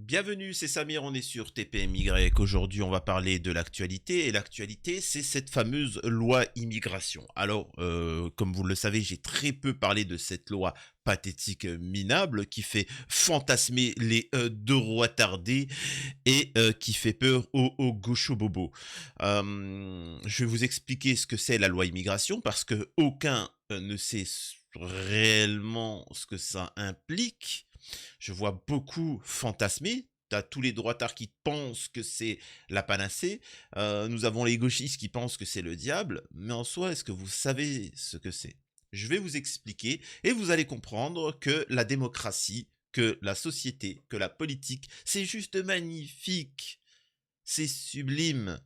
Bienvenue, c'est Samir, on est sur TPMY. Aujourd'hui, on va parler de l'actualité. Et l'actualité, c'est cette fameuse loi immigration. Alors, comme vous le savez, j'ai très peu parlé de cette loi pathétique minable qui fait fantasmer les droitards et qui fait peur aux gauchos-bobos. Je vais vous expliquer ce que c'est la loi immigration parce que aucun ne sait réellement ce que ça implique. Je vois beaucoup fantasmer. T'as tous les droitards qui pensent que c'est la panacée. Nous avons les gauchistes qui pensent que c'est le diable. Mais en soi, est-ce que vous savez ce que c'est? Je vais vous expliquer et vous allez comprendre que la démocratie, que la société, que la politique, c'est juste magnifique. C'est sublime.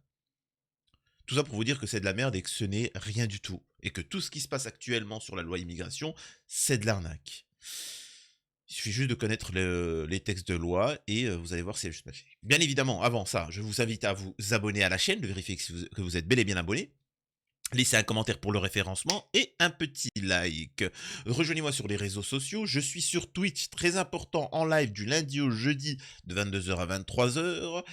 Tout ça pour vous dire que c'est de la merde et que ce n'est rien du tout. Et que tout ce qui se passe actuellement sur la loi immigration, c'est de l'arnaque. Il suffit juste de connaître les textes de loi et vous allez voir, c'est juste magnifique. Bien évidemment, avant ça, je vous invite à vous abonner à la chaîne, de vérifier que vous êtes bel et bien abonné. Laissez un commentaire pour le référencement et un petit like. Rejoignez-moi sur les réseaux sociaux. Je suis sur Twitch, très important, en live du lundi au jeudi de 22h à 23h.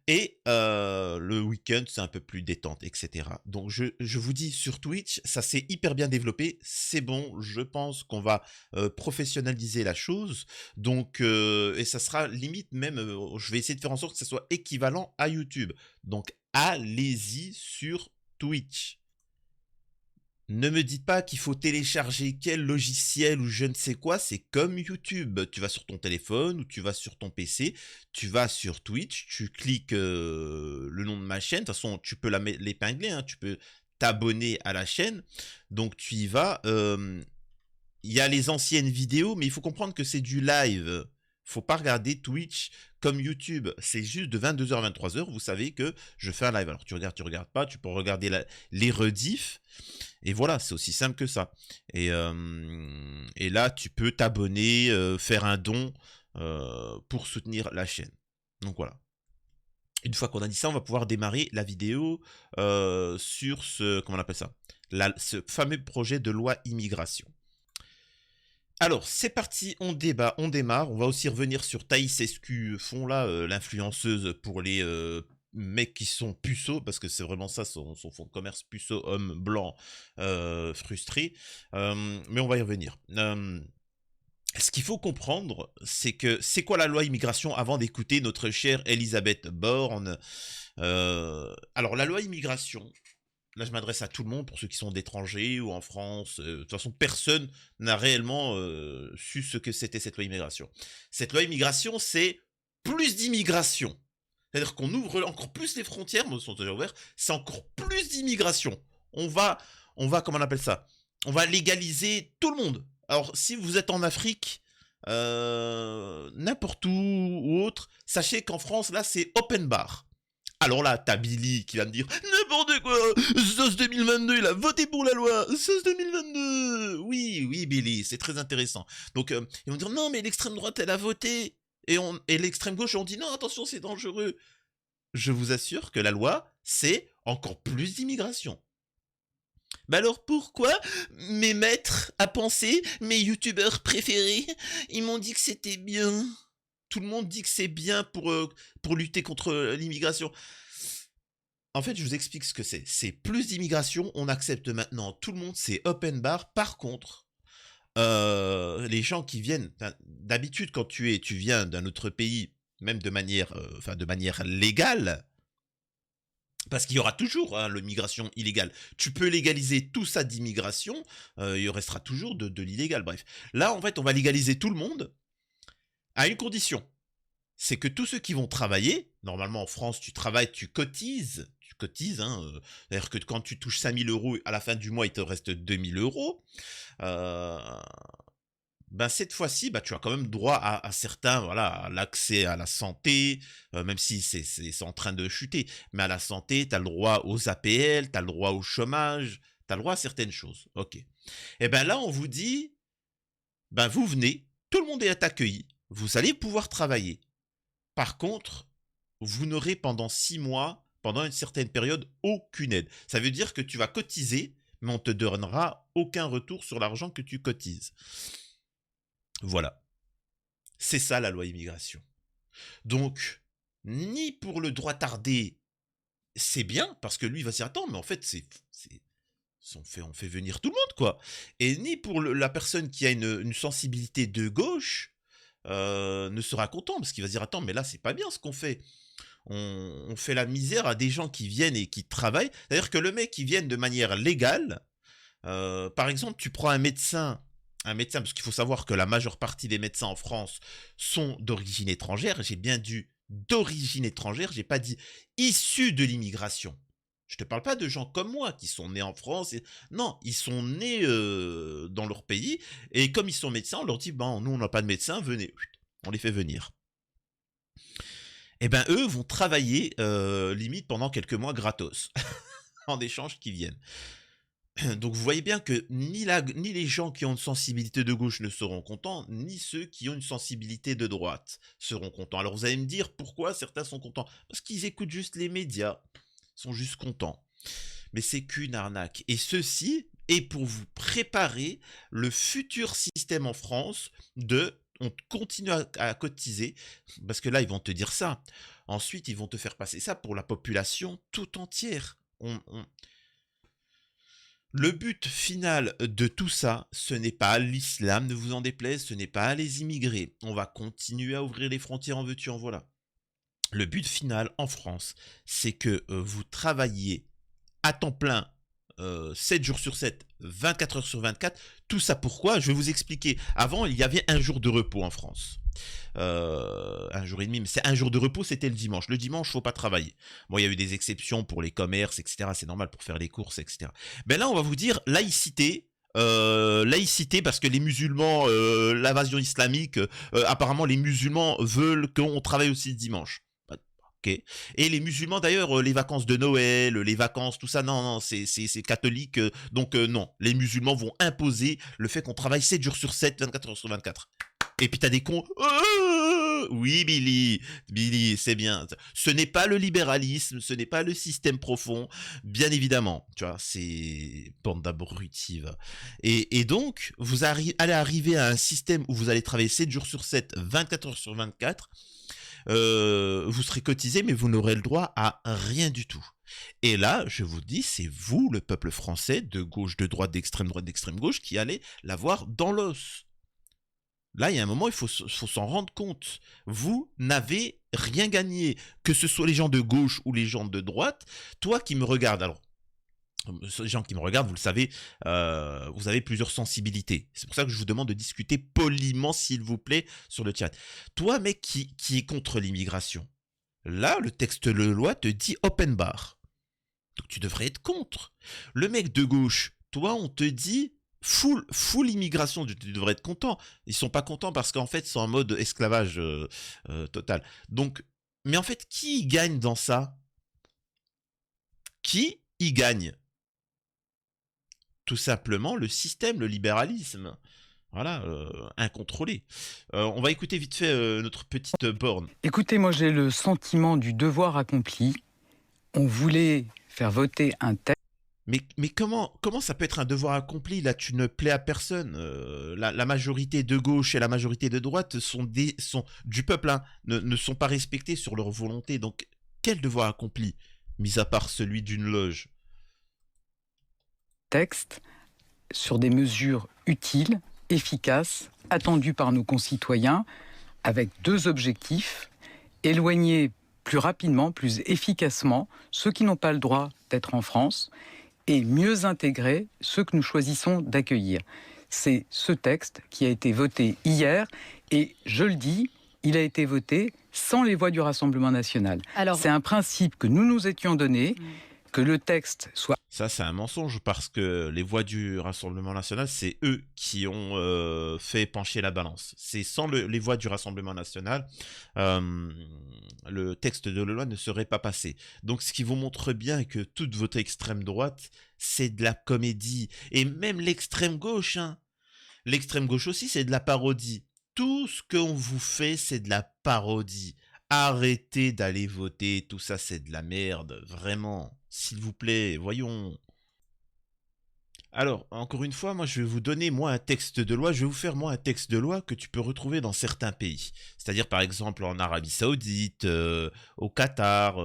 Et le week-end, c'est un peu plus détente, etc. Donc je vous dis, sur Twitch, ça s'est hyper bien développé. C'est bon, je pense qu'on va professionnaliser la chose. Donc, et ça sera limite même, je vais essayer de faire en sorte que ça soit équivalent à YouTube. Donc, allez-y sur Twitch. Ne me dites pas qu'il faut télécharger quel logiciel ou je ne sais quoi, c'est comme YouTube. Tu vas sur ton téléphone ou tu vas sur ton PC, tu vas sur Twitch, tu cliques le nom de ma chaîne. De toute façon, tu peux l'épingler, hein, tu peux t'abonner à la chaîne. Donc tu y vas. Il y a les anciennes vidéos, mais il faut comprendre que c'est du live. Faut pas regarder Twitch comme YouTube. C'est juste de 22h à 23h. Vous savez que je fais un live. Alors tu regardes pas. Tu peux regarder les rediffs. Et voilà, c'est aussi simple que ça. Et là, tu peux t'abonner, faire un don pour soutenir la chaîne. Donc voilà. Une fois qu'on a dit ça, on va pouvoir démarrer la vidéo sur ce, comment on appelle ça, ce fameux projet de loi immigration. Alors, c'est parti, on démarre. On va aussi revenir sur Thaïs Escu Fond, là, l'influenceuse pour les mecs qui sont puceaux, parce que c'est vraiment ça, son fonds de commerce, puceau, homme blanc, frustré. Mais on va y revenir. Ce qu'il faut comprendre, c'est que c'est quoi la loi immigration avant d'écouter notre chère Elisabeth Borne. Alors, la loi immigration, là, je m'adresse à tout le monde, pour ceux qui sont d'étrangers ou en France. De toute façon, personne n'a réellement su ce que c'était cette loi immigration. Cette loi immigration, c'est plus d'immigration. C'est-à-dire qu'on ouvre encore plus les frontières, mais elles sont déjà ouvertes, c'est encore plus d'immigration. On va, comment on appelle ça? On va légaliser tout le monde. Alors, si vous êtes en Afrique, n'importe où ou autre, sachez qu'en France, là, c'est open bar. Alors là, t'as Billy qui va me dire n'importe quoi, Sauce 2022, il a voté pour la loi, Sauce 2022. Oui, oui, Billy, c'est très intéressant. Donc, ils vont dire non, mais l'extrême droite, elle a voté. Et l'extrême gauche, on dit non, attention, c'est dangereux. Je vous assure que la loi, c'est encore plus d'immigration. Mais alors pourquoi mes maîtres à penser, mes youtubeurs préférés, ils m'ont dit que c'était bien? Tout le monde dit que c'est bien pour lutter contre l'immigration. En fait, je vous explique ce que c'est. C'est plus d'immigration, on accepte maintenant tout le monde, c'est open bar. Par contre, les gens qui viennent, d'habitude quand tu viens d'un autre pays, même de manière, de manière légale, parce qu'il y aura toujours l'immigration illégale. Tu peux légaliser tout ça d'immigration, il restera toujours de l'illégal, bref. Là, en fait, on va légaliser tout le monde à une condition. C'est que tous ceux qui vont travailler, normalement en France, tu travailles, tu cotises, hein, c'est-à-dire que quand tu touches 5 000 euros, à la fin du mois, il te reste 2 000 euros. Ben cette fois-ci, ben, tu as quand même droit à certains, voilà, à l'accès à la santé, même si c'est en train de chuter, mais à la santé, tu as le droit aux APL, tu as le droit au chômage, tu as le droit à certaines choses. Ok. Et ben là, on vous dit, ben vous venez, tout le monde est accueilli, vous allez pouvoir travailler. Par contre, vous n'aurez pendant 6 mois, pendant une certaine période, aucune aide. Ça veut dire que tu vas cotiser, mais on te donnera aucun retour sur l'argent que tu cotises. Voilà. C'est ça la loi immigration. Donc, ni pour le droit tardé, c'est bien, parce que lui, il va se dire, attends, mais en fait, on fait venir tout le monde, quoi. Et ni pour la personne qui a une sensibilité de gauche, ne sera content, parce qu'il va se dire, attends, mais là, c'est pas bien ce qu'on fait. On fait la misère à des gens qui viennent et qui travaillent. C'est-à-dire que le mec qui vient de manière légale, par exemple, tu prends un médecin, parce qu'il faut savoir que la majeure partie des médecins en France sont d'origine étrangère. J'ai bien dit d'origine étrangère, j'ai pas dit issus de l'immigration. Je te parle pas de gens comme moi qui sont nés en France. Non, ils sont nés dans leur pays et comme ils sont médecins, on leur dit bon, nous on n'a pas de médecin, venez, on les fait venir. Et ben eux vont travailler limite pendant quelques mois gratos en échange qu'ils viennent. Donc vous voyez bien que ni les gens qui ont une sensibilité de gauche ne seront contents, ni ceux qui ont une sensibilité de droite seront contents. Alors vous allez me dire pourquoi certains sont contents. Parce qu'ils écoutent juste les médias, ils sont juste contents. Mais c'est qu'une arnaque. Et ceci est pour vous préparer le futur système en France de on continue à cotiser, parce que là ils vont te dire ça. Ensuite ils vont te faire passer ça pour la population tout entière. Le but final de tout ça, ce n'est pas l'islam, ne vous en déplaise, ce n'est pas les immigrés. On va continuer à ouvrir les frontières en veux-tu, en voilà. Le but final en France, c'est que vous travailliez à temps plein, 7 jours sur 7, 24 heures sur 24. Tout ça pourquoi? Je vais vous expliquer. Avant, il y avait un jour de repos en France. Un jour et demi, mais c'est un jour de repos, c'était le dimanche. Le dimanche, faut pas travailler. Bon, il y a eu des exceptions pour les commerces, etc. C'est normal pour faire les courses, etc. Ben là, on va vous dire laïcité. Laïcité parce que les musulmans, l'invasion islamique, apparemment les musulmans veulent qu'on travaille aussi le dimanche. Ok. Et les musulmans d'ailleurs, les vacances de Noël, les vacances, tout ça, non, non, c'est catholique, donc non, les musulmans vont imposer le fait qu'on travaille 7 jours sur 7, 24 heures sur 24. Et puis t'as des cons. Oui, Billy, c'est bien. Ce n'est pas le libéralisme, ce n'est pas le système profond, bien évidemment. Tu vois, c'est bande d'abrutis. Et donc, allez arriver à un système où vous allez travailler 7 jours sur 7, 24 heures sur 24. Vous serez cotisé, mais vous n'aurez le droit à rien du tout. Et là, je vous dis, c'est vous, le peuple français, de gauche, de droite, d'extrême gauche, qui allez l'avoir dans l'os. Là, il y a un moment, il faut s'en rendre compte. Vous n'avez rien gagné, que ce soit les gens de gauche ou les gens de droite. Toi qui me regardes, alors, les gens qui me regardent, vous le savez, vous avez plusieurs sensibilités. C'est pour ça que je vous demande de discuter poliment, s'il vous plaît, sur le chat. Toi, mec, qui est contre l'immigration, là, le texte de loi te dit open bar. Donc tu devrais être contre. Le mec de gauche, toi, on te dit full immigration, tu devrais être content. Ils sont pas contents parce qu'en fait, c'est en mode esclavage total. Donc, mais en fait, qui y gagne dans ça? Qui y gagne? Tout simplement le système, le libéralisme. Voilà, incontrôlé. On va écouter vite fait notre petite borne. Écoutez, moi j'ai le sentiment du devoir accompli. On voulait faire voter un texte. Mais comment ça peut être un devoir accompli? Là, tu ne plais à personne. La majorité de gauche et la majorité de droite sont du peuple, hein, ne sont pas respectés sur leur volonté. Donc, quel devoir accompli, mis à part celui d'une loge? Texte sur des mesures utiles, efficaces, attendues par nos concitoyens, avec deux objectifs: éloigner plus rapidement, plus efficacement ceux qui n'ont pas le droit d'être en France et mieux intégrer ceux que nous choisissons d'accueillir. C'est ce texte qui a été voté hier et, je le dis, il a été voté sans les voix du Rassemblement national. C'est un principe que nous nous étions donné, que le texte soit... Ça, c'est un mensonge parce que les voix du Rassemblement national, c'est eux qui ont fait pencher la balance. C'est sans les voix du Rassemblement national, le texte de la loi ne serait pas passé. Donc, ce qui vous montre bien que toute votre extrême droite, c'est de la comédie. Et même l'extrême gauche, hein. L'extrême gauche aussi, c'est de la parodie. Tout ce qu'on vous fait, c'est de la parodie. Arrêtez d'aller voter, tout ça c'est de la merde, vraiment. S'il vous plaît, voyons. Alors, encore une fois, moi, je vais vous donner, moi, un texte de loi. Je vais vous faire, moi, un texte de loi que tu peux retrouver dans certains pays. C'est-à-dire, par exemple, en Arabie Saoudite, au Qatar,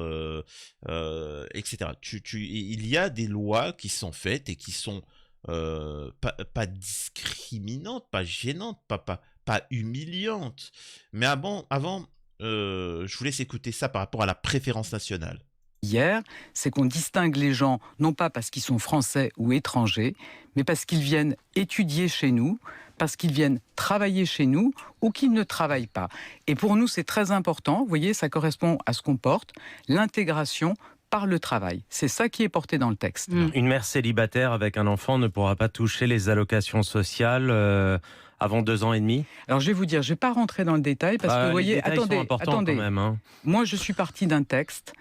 etc. Il y a des lois qui sont faites et qui sont pas discriminantes, pas gênantes, pas humiliantes. Mais je vous laisse écouter ça par rapport à la préférence nationale. Hier, c'est qu'on distingue les gens non pas parce qu'ils sont français ou étrangers, mais parce qu'ils viennent étudier chez nous, parce qu'ils viennent travailler chez nous ou qu'ils ne travaillent pas. Et pour nous, c'est très important, vous voyez, ça correspond à ce qu'on porte, l'intégration par le travail. C'est ça qui est porté dans le texte. Une mère célibataire avec un enfant ne pourra pas toucher les allocations sociales avant 2 ans et demi. Alors je vais vous dire, je ne vais pas rentrer dans le détail parce que vous voyez, les détails sont importants attendez, quand même, hein. Moi je suis parti d'un texte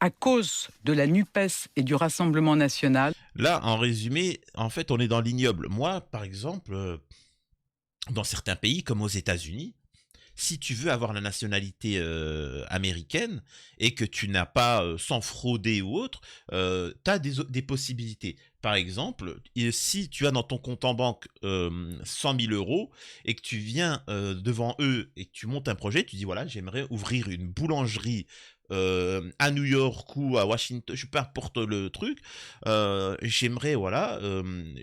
à cause de la NUPES et du Rassemblement national. Là, en résumé, en fait, on est dans l'ignoble. Moi, par exemple, dans certains pays, comme aux États-Unis, si tu veux avoir la nationalité américaine et que tu n'as pas, sans frauder ou autre, tu as des possibilités. Par exemple, si tu as dans ton compte en banque 100 000 euros et que tu viens devant eux et que tu montes un projet, tu dis voilà, j'aimerais ouvrir une boulangerie à New York ou à Washington, je peu importe le truc, j'aimerais, voilà,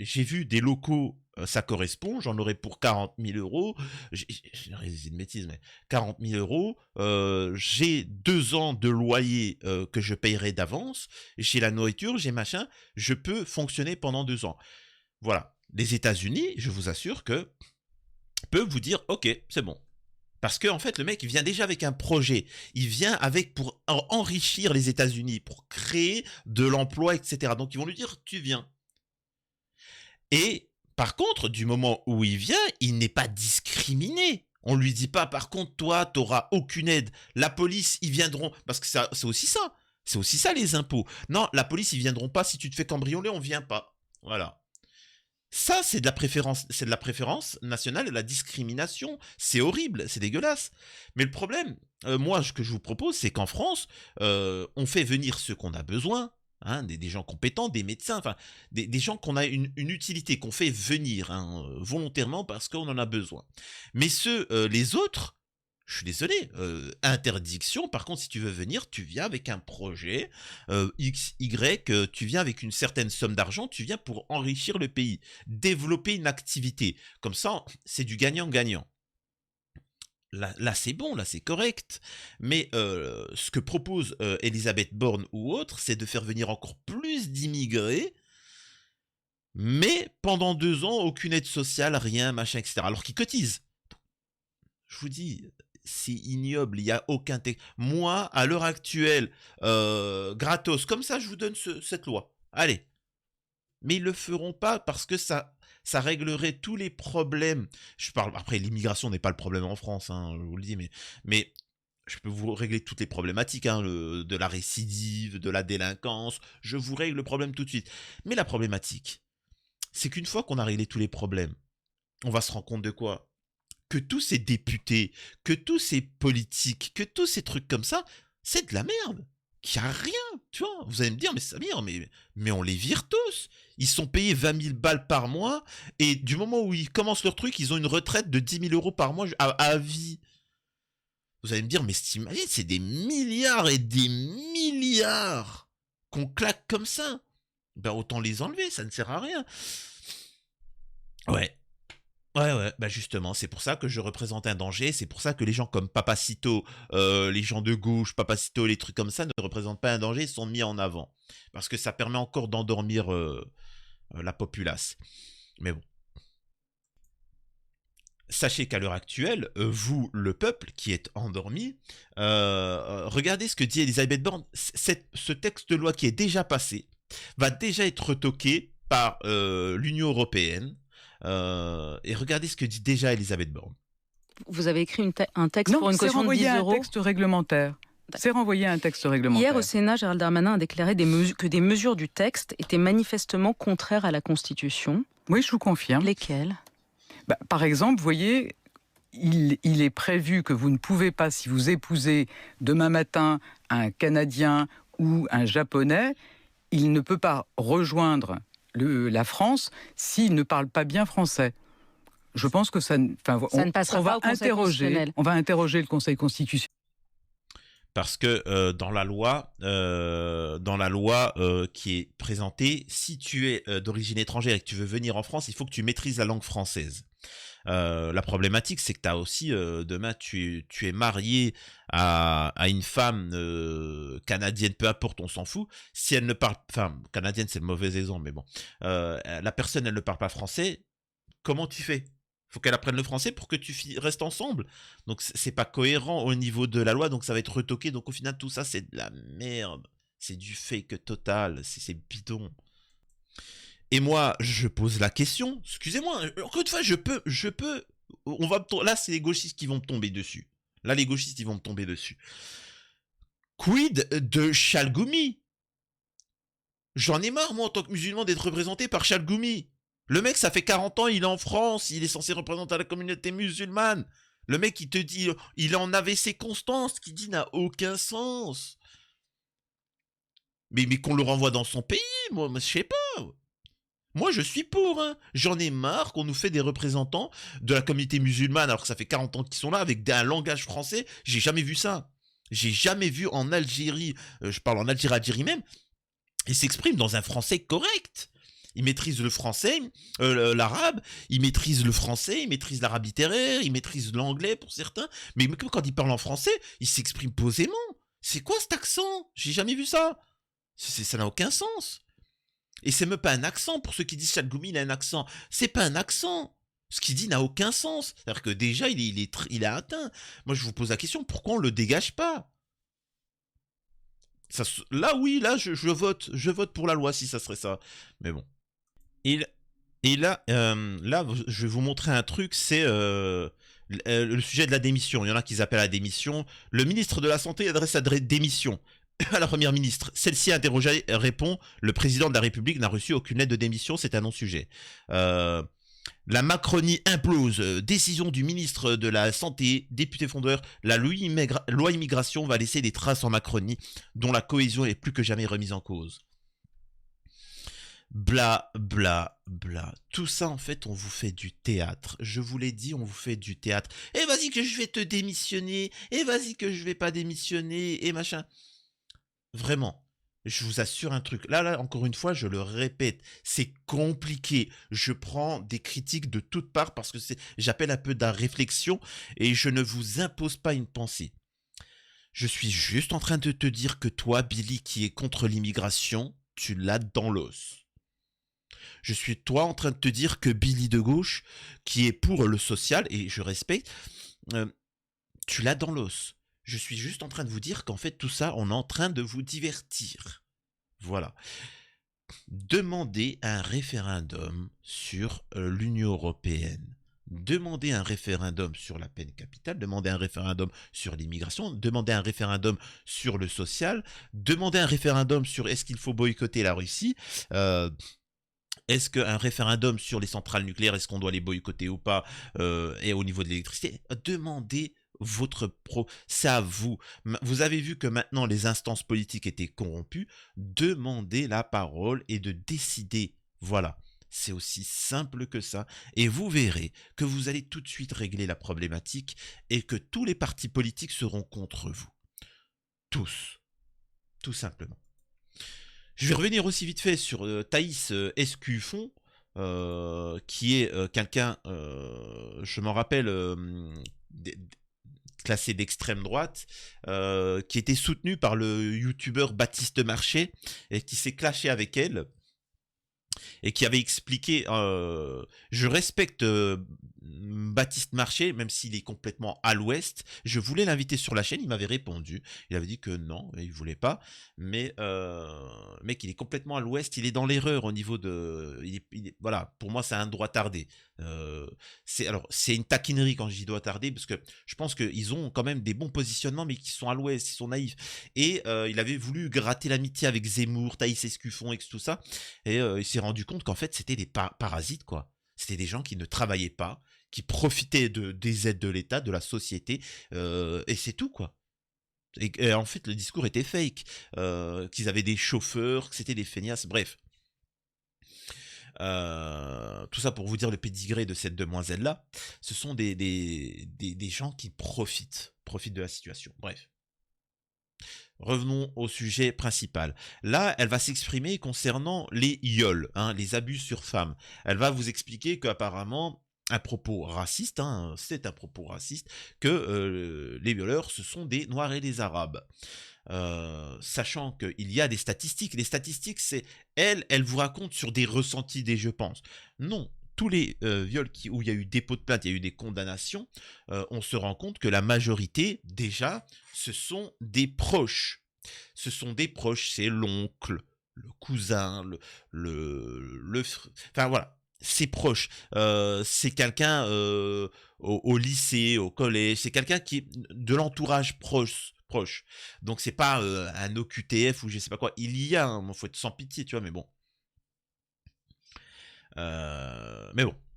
j'ai vu des locaux, ça correspond, j'en aurais pour 40 000 euros, j'ai une bêtise, mais 40 000 euros, j'ai 2 ans de loyer que je payerai d'avance, j'ai la nourriture, j'ai machin, je peux fonctionner pendant 2 ans. Voilà, les États-Unis, je vous assure que peuvent vous dire, ok, c'est bon. Parce que en fait, le mec, il vient déjà avec un projet. Il vient avec pour enrichir les États-Unis, pour créer de l'emploi, etc. Donc, ils vont lui dire, tu viens. Et par contre, du moment où il vient, il n'est pas discriminé. On lui dit pas, par contre, toi, tu n'auras aucune aide. La police, ils viendront. Parce que c'est aussi ça. C'est aussi ça, les impôts. Non, la police, ils viendront pas. Si tu te fais cambrioler, on vient pas. Voilà. Ça, c'est de la préférence nationale et de la discrimination. C'est horrible, c'est dégueulasse. Mais le problème, moi, ce que je vous propose, c'est qu'en France, on fait venir ceux qu'on a besoin, hein, des gens compétents, des médecins, enfin, des gens qu'on a une utilité, qu'on fait venir hein, volontairement parce qu'on en a besoin. Mais les autres, je suis désolé, interdiction. Par contre, si tu veux venir, tu viens avec un projet X, Y, tu viens avec une certaine somme d'argent, tu viens pour enrichir le pays, développer une activité. Comme ça, c'est du gagnant-gagnant. Là c'est bon, là, c'est correct. Mais ce que propose Elisabeth Borne ou autre, c'est de faire venir encore plus d'immigrés, mais pendant 2 ans, aucune aide sociale, rien, machin, etc. Alors qu'ils cotisent. Je vous dis, c'est ignoble, il n'y a aucun texte. Moi, à l'heure actuelle, gratos, comme ça, je vous donne cette loi. Allez. Mais ils le feront pas parce que ça réglerait tous les problèmes. Je parle, après, l'immigration n'est pas le problème en France, hein, je vous le dis, mais je peux vous régler toutes les problématiques, hein, de la récidive, de la délinquance. Je vous règle le problème tout de suite. Mais la problématique, c'est qu'une fois qu'on a réglé tous les problèmes, on va se rendre compte de quoi? Que tous ces députés, que tous ces politiques, que tous ces trucs comme ça, c'est de la merde. Qu'il n'y a rien, tu vois. Vous allez me dire, mais Samir, mais on les vire tous. Ils sont payés 20 000 balles par mois, et du moment où ils commencent leur truc, ils ont une retraite de 10 000 euros par mois à vie. Vous allez me dire, mais t'imagines, c'est des milliards et des milliards qu'on claque comme ça. Ben autant les enlever, ça ne sert à rien. Ouais. Ouais, bah justement, c'est pour ça que je représente un danger, c'est pour ça que les gens comme Papacito, les gens de gauche, Papacito, les trucs comme ça ne représentent pas un danger, ils sont mis en avant. Parce que ça permet encore d'endormir la populace. Mais bon. Sachez qu'à l'heure actuelle, vous, le peuple qui est endormi, regardez ce que dit Elisabeth Borne. Ce texte de loi qui est déjà passé va déjà être retoqué par l'Union européenne. Et regardez ce que dit déjà Elisabeth Borne. Vous avez écrit un texte pour une caution de 10 euros. Un texte réglementaire. C'est renvoyé à un texte réglementaire. Hier, au Sénat, Gérald Darmanin a déclaré que des mesures du texte étaient manifestement contraires à la Constitution. Oui, je vous confirme. Lesquelles ? Par exemple, vous voyez, il est prévu que vous ne pouvez pas, si vous épousez demain matin un Canadien ou un Japonais, il ne peut pas rejoindre la France s'il ne parle pas bien français. Je pense que ça ne passera pas au Conseil constitutionnel. On va interroger le Conseil constitutionnel. Parce que dans la loi qui est présentée, si tu es d'origine étrangère et que tu veux venir en France, il faut que tu maîtrises la langue française. La problématique, c'est que tu as aussi, demain, tu es marié à une femme canadienne, peu importe, on s'en fout. Si elle ne parle, enfin, canadienne, c'est le mauvais exemple, mais bon, la personne, elle ne parle pas français, comment tu fais? Faut qu'elle apprenne le français pour que tu restes ensemble. Donc c'est pas cohérent au niveau de la loi, donc ça va être retoqué. Donc au final, tout ça, c'est de la merde. C'est du fake total, c'est bidon. Et moi, je pose la question, excusez-moi, encore une fois, je peux, là, c'est les gauchistes qui vont me tomber dessus. Là, les gauchistes, ils vont me tomber dessus. Quid de Chalgoumi? J'en ai marre, moi, en tant que musulman, d'être représenté par Chalgoumi. Le mec, ça fait 40 ans, il est en France, il est censé représenter la communauté musulmane. Le mec, il te dit, il en avait ses constances, ce qu'il dit n'a aucun sens. Mais qu'on le renvoie dans son pays, moi je sais pas. Moi, je suis pour, hein. J'en ai marre qu'on nous fait des représentants de la communauté musulmane, alors que ça fait 40 ans qu'ils sont là, avec un langage français. J'ai jamais vu ça. J'ai jamais vu en Algérie, je parle en Algérie même, ils s'expriment dans un français correct. Ils maîtrisent le français, l'arabe, ils maîtrisent le français, ils maîtrisent l'arabe littéraire, ils maîtrisent l'anglais pour certains, mais quand ils parlent en français, ils s'expriment posément. C'est quoi cet accent? J'ai jamais vu ça. Ça n'a aucun sens. Et c'est même pas un accent, pour ceux qui disent Chalgoumi, il a un accent. C'est pas un accent. Ce qu'il dit n'a aucun sens. C'est-à-dire que déjà, il est atteint. Moi, je vous pose la question, pourquoi on le dégage pas? Là, oui, là, je vote. Je vote pour la loi si ça serait ça. Mais bon. Et là, je vais vous montrer un truc, c'est le sujet de la démission. Il y en a qui appellent à la démission. Le ministre de la Santé adresse sa démission à la première ministre. Celle-ci, interrogée, répond: le président de la République n'a reçu aucune lettre de démission, c'est un non-sujet. La Macronie implose. Décision du ministre de la Santé, député fondeur. La loi immigration va laisser des traces en Macronie, dont la cohésion est plus que jamais remise en cause. Bla, bla, bla. Tout ça, en fait, on vous fait du théâtre. Je vous l'ai dit, on vous fait du théâtre. Et vas-y que je vais te démissionner. Et vas-y que je vais pas démissionner. Et machin. Vraiment. Je vous assure un truc. Là, encore une fois, je le répète. C'est compliqué. Je prends des critiques de toutes parts parce que j'appelle un peu de la réflexion et je ne vous impose pas une pensée. Je suis juste en train de te dire que toi, Billy, qui est contre l'immigration, tu l'as dans l'os. Je suis toi en train de te dire que Billy de gauche, qui est pour le social, et je respecte, tu l'as dans l'os. Je suis juste en train de vous dire qu'en fait tout ça, on est en train de vous divertir. Voilà. Demandez un référendum sur l'Union européenne. Demandez un référendum sur la peine capitale, demandez un référendum sur l'immigration, demandez un référendum sur le social, demandez un référendum sur est-ce qu'il faut boycotter la Russie, est-ce qu'un référendum sur les centrales nucléaires, est-ce qu'on doit les boycotter ou pas, et au niveau de l'électricité, demandez c'est à vous. Vous avez vu que maintenant les instances politiques étaient corrompues, demandez la parole et de décider. Voilà. C'est aussi simple que ça. Et vous verrez que vous allez tout de suite régler la problématique et que tous les partis politiques seront contre vous. Tous. Tout simplement. Je vais revenir aussi vite fait sur Thaïs Escufon, qui est quelqu'un, je m'en rappelle, classé d'extrême droite, qui était soutenu par le youtubeur Baptiste Marché et qui s'est clashé avec elle et qui avait expliqué, je respecte Baptiste Marché, même s'il est complètement à l'ouest. Je voulais l'inviter sur la chaîne, il m'avait répondu. Il avait dit que non, il voulait pas. Mais mec, il est complètement à l'ouest, il est dans l'erreur au niveau de... voilà, pour moi, c'est un droit tardé. C'est une taquinerie quand je dis droit tardé, parce que je pense qu'ils ont quand même des bons positionnements, mais qui sont à l'ouest, ils sont naïfs. Et il avait voulu gratter l'amitié avec Zemmour, Thaïs Escufon et tout ça. Et il s'est rendu compte qu'en fait, c'était des parasites, quoi. C'était des gens qui ne travaillaient pas, qui profitaient des aides de l'État, de la société, et c'est tout, quoi. Et en fait, le discours était fake, qu'ils avaient des chauffeurs, que c'était des feignasses, bref. Tout ça pour vous dire le pédigré de cette demoiselle-là. Ce sont des gens qui profitent de la situation. Bref. Revenons au sujet principal. Là, elle va s'exprimer concernant les yols, hein, les abus sur femmes. Elle va vous expliquer qu'apparemment, un propos raciste, hein, c'est un propos raciste, que les violeurs, ce sont des Noirs et des Arabes. Sachant qu'il y a des statistiques. Les statistiques, c'est elle vous raconte sur des ressentis des je pense. Non, tous les viols où il y a eu dépôt de plainte, il y a eu des condamnations, on se rend compte que la majorité, déjà, ce sont des proches. Ce sont des proches, c'est l'oncle, le cousin, enfin voilà, c'est proche. C'est quelqu'un au lycée, au collège, c'est quelqu'un qui est de l'entourage proche. Donc c'est pas un OQTF ou je sais pas quoi. Il y a, faut être sans pitié, tu vois, mais bon.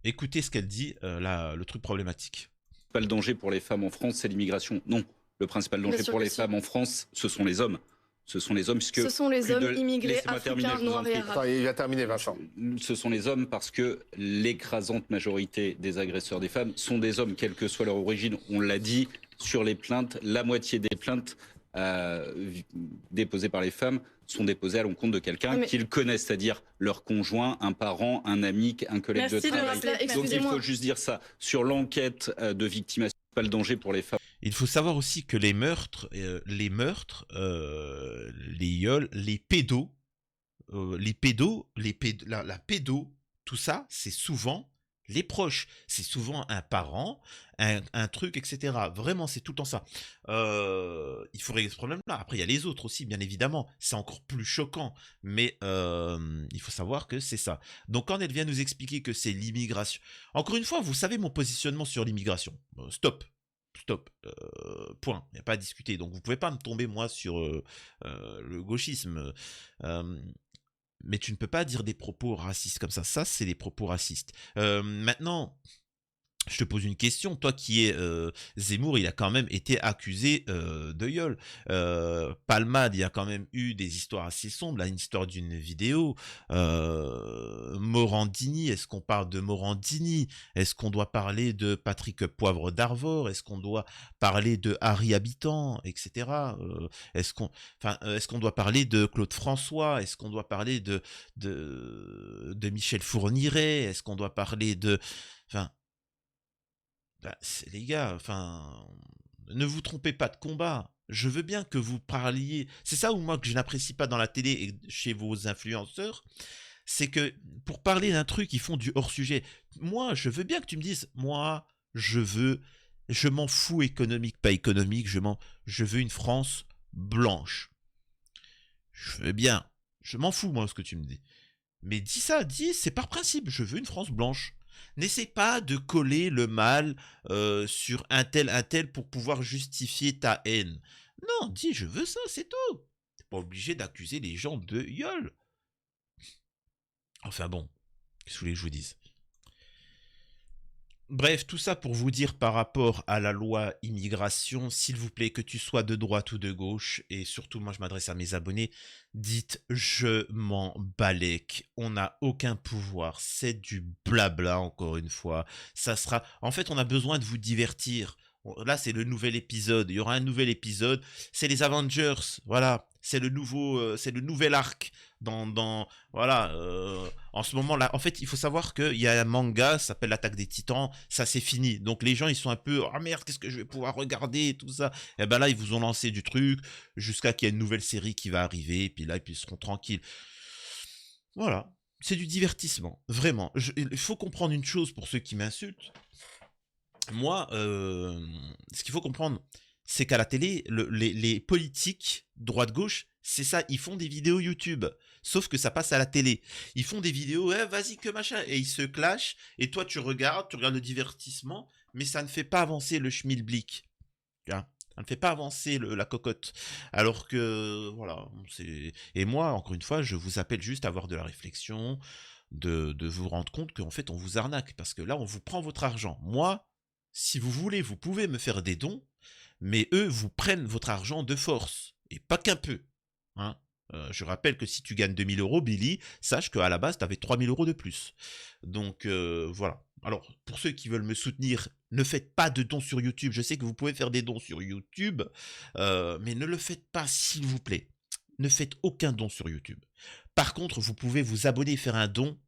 Écoutez ce qu'elle dit, là, le truc problématique. Le danger pour les femmes en France, c'est l'immigration. Non, le principal danger pour les femmes en France, ce sont les hommes. Ce sont les hommes, puisque... Ce sont les hommes immigrés, africains, noirs et arabes. Il va terminer, Vincent. Ce sont les hommes parce que l'écrasante majorité des agresseurs des femmes sont des hommes, quelle que soit leur origine. On l'a dit, sur les plaintes, la moitié des plaintes déposées par les femmes sont déposées à l'encontre de quelqu'un qu'ils connaissent, c'est-à-dire leur conjoint, un parent, un ami, un collègue de travail. Donc il faut juste dire ça. Sur l'enquête de victimation, pas le danger pour les femmes. Il faut savoir aussi que les meurtres, les viols, les pédos, la pédo, tout ça, c'est souvent les proches. C'est souvent un parent, un truc, etc. Vraiment, c'est tout le temps ça. Il faut régler ce problème-là. Après, il y a les autres aussi, bien évidemment. C'est encore plus choquant. Mais il faut savoir que c'est ça. Donc, quand elle vient nous expliquer que c'est l'immigration... Encore une fois, vous savez mon positionnement sur l'immigration. Stop. Point. Il n'y a pas à discuter. Donc, vous pouvez pas me tomber, moi, sur le gauchisme. Mais tu ne peux pas dire des propos racistes comme ça. Ça, c'est des propos racistes. Maintenant, je te pose une question. Toi qui es Zemmour, il a quand même été accusé de viol. Palmade, il y a quand même eu des histoires assez sombres. Là, une histoire d'une vidéo. Morandini, est-ce qu'on parle de Morandini? Est-ce qu'on doit parler de Patrick Poivre d'Arvor? Est-ce qu'on doit parler de Harry Habitant, etc. Est-ce qu'on doit parler de Claude François? Est-ce qu'on doit parler de Michel Fourniret? Est-ce qu'on doit parler de... Enfin, les gars, ne vous trompez pas de combat. Je veux bien que vous parliez. C'est ça où moi que je n'apprécie pas dans la télé et chez vos influenceurs, c'est que pour parler d'un truc, ils font du hors-sujet. Moi, je veux bien que tu me dises, moi, je m'en fous économique, pas économique, je veux une France blanche. Je veux bien. Je m'en fous, moi, ce que tu me dis. Mais dis, c'est par principe, je veux une France blanche. N'essaie pas de coller le mal sur un tel pour pouvoir justifier ta haine. Non, dis je veux ça, c'est tout. T'es pas obligé d'accuser les gens de viol. Enfin bon, qu'est-ce que vous voulez que je vous dise? Bref, tout ça pour vous dire par rapport à la loi immigration, s'il vous plaît, que tu sois de droite ou de gauche, et surtout moi je m'adresse à mes abonnés, dites je m'en balèque, on n'a aucun pouvoir, c'est du blabla encore une fois, ça sera... En fait on a besoin de vous divertir, là c'est le nouvel épisode, il y aura un nouvel épisode, c'est les Avengers, voilà, c'est le nouvel arc voilà, en ce moment là, en fait il faut savoir qu'il y a un manga, ça s'appelle l'Attaque des Titans, ça c'est fini, donc les gens ils sont un peu, oh merde qu'est-ce que je vais pouvoir regarder et tout ça, et ben là ils vous ont lancé du truc, jusqu'à qu'il y ait une nouvelle série qui va arriver, et puis là ils seront tranquilles, voilà, c'est du divertissement, vraiment, il faut comprendre une chose pour ceux qui m'insultent, moi, ce qu'il faut comprendre, c'est qu'à la télé, les politiques, droite-gauche, c'est ça, ils font des vidéos YouTube. Sauf que ça passe à la télé. Ils font des vidéos, vas-y, que machin. Et ils se clashent. Et toi, tu regardes le divertissement. Mais ça ne fait pas avancer le schmilblick. Ça ne fait pas avancer la cocotte. Alors que, voilà. Et moi, encore une fois, je vous appelle juste à avoir de la réflexion. De vous rendre compte qu'en fait, on vous arnaque. Parce que là, on vous prend votre argent. Moi, si vous voulez, vous pouvez me faire des dons. Mais eux vous prennent votre argent de force. Et pas qu'un peu. Hein. Je rappelle que si tu gagnes 2000 euros, Billy, sache qu'à la base, tu avais 3000 euros de plus. Donc, voilà. Alors, pour ceux qui veulent me soutenir, ne faites pas de dons sur YouTube. Je sais que vous pouvez faire des dons sur YouTube, mais ne le faites pas, s'il vous plaît. Ne faites aucun don sur YouTube. Par contre, vous pouvez vous abonner et faire un don.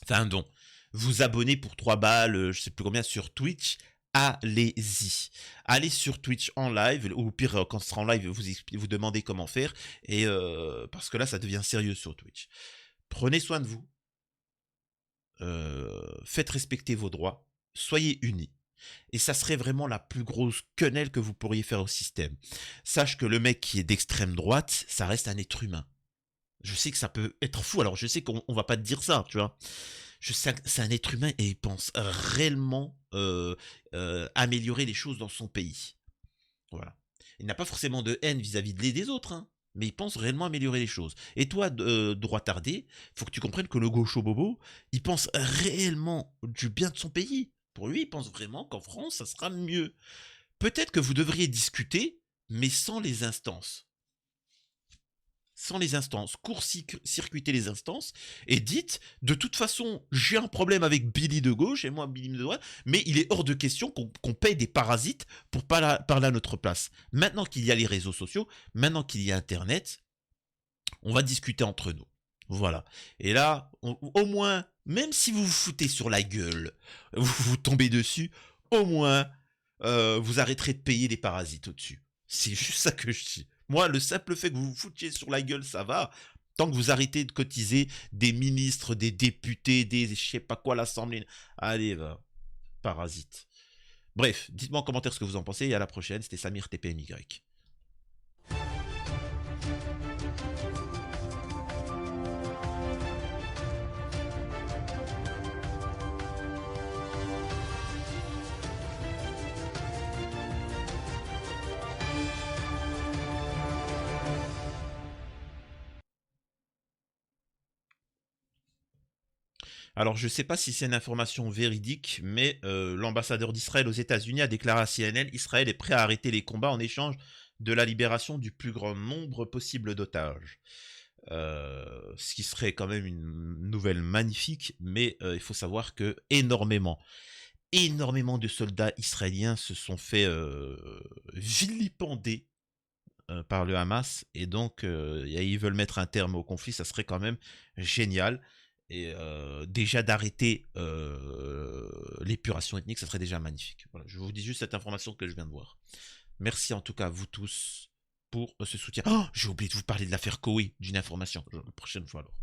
Enfin, un don. Vous abonner pour 3 balles, je sais plus combien, sur Twitch. Allez-y. Allez sur Twitch en live, ou pire, quand ce sera en live, vous demandez comment faire. Et parce que là, ça devient sérieux sur Twitch. Prenez soin de vous. Faites respecter vos droits. Soyez unis. Et ça serait vraiment la plus grosse quenelle que vous pourriez faire au système. Sache que le mec qui est d'extrême droite, ça reste un être humain. Je sais que ça peut être fou, alors je sais qu'on va pas te dire ça, tu vois. Je sais que c'est un être humain et il pense réellement améliorer les choses dans son pays. Voilà. Il n'a pas forcément de haine vis-à-vis des autres, hein, mais il pense réellement améliorer les choses. Et toi, droitardé, il faut que tu comprennes que le gaucho bobo, il pense réellement du bien de son pays. Pour lui, il pense vraiment qu'en France, ça sera mieux. Peut-être que vous devriez discuter, mais sans les instances. Sans les instances. Court-circuiter les instances et dites, de toute façon, j'ai un problème avec Billy de gauche et moi, Billy de droite, mais il est hors de question qu'on paye des parasites pour parler à notre place. Maintenant qu'il y a les réseaux sociaux, maintenant qu'il y a Internet, on va discuter entre nous. Voilà. Et là, au moins, même si vous vous foutez sur la gueule, vous tombez dessus, au moins, vous arrêterez de payer les parasites au-dessus. C'est juste ça que je dis. Moi, le simple fait que vous vous foutiez sur la gueule, ça va. Tant que vous arrêtez de cotiser des ministres, des députés, des je sais pas quoi, l'Assemblée. Allez, va. Parasite. Bref, dites-moi en commentaire ce que vous en pensez et à la prochaine. C'était Samir TPMY. Alors, je ne sais pas si c'est une information véridique, mais l'ambassadeur d'Israël aux États-Unis a déclaré à CNN: Israël est prêt à arrêter les combats en échange de la libération du plus grand nombre possible d'otages. Ce qui serait quand même une nouvelle magnifique, mais il faut savoir que énormément de soldats israéliens se sont fait vilipender par le Hamas, et donc ils veulent mettre un terme au conflit. Ça serait quand même génial. Et déjà d'arrêter l'épuration ethnique, ça serait déjà magnifique. Voilà, je vous dis juste cette information que je viens de voir. Merci en tout cas à vous tous pour ce soutien. Oh, j'ai oublié de vous parler de l'affaire Koweït, d'une information. La prochaine fois alors.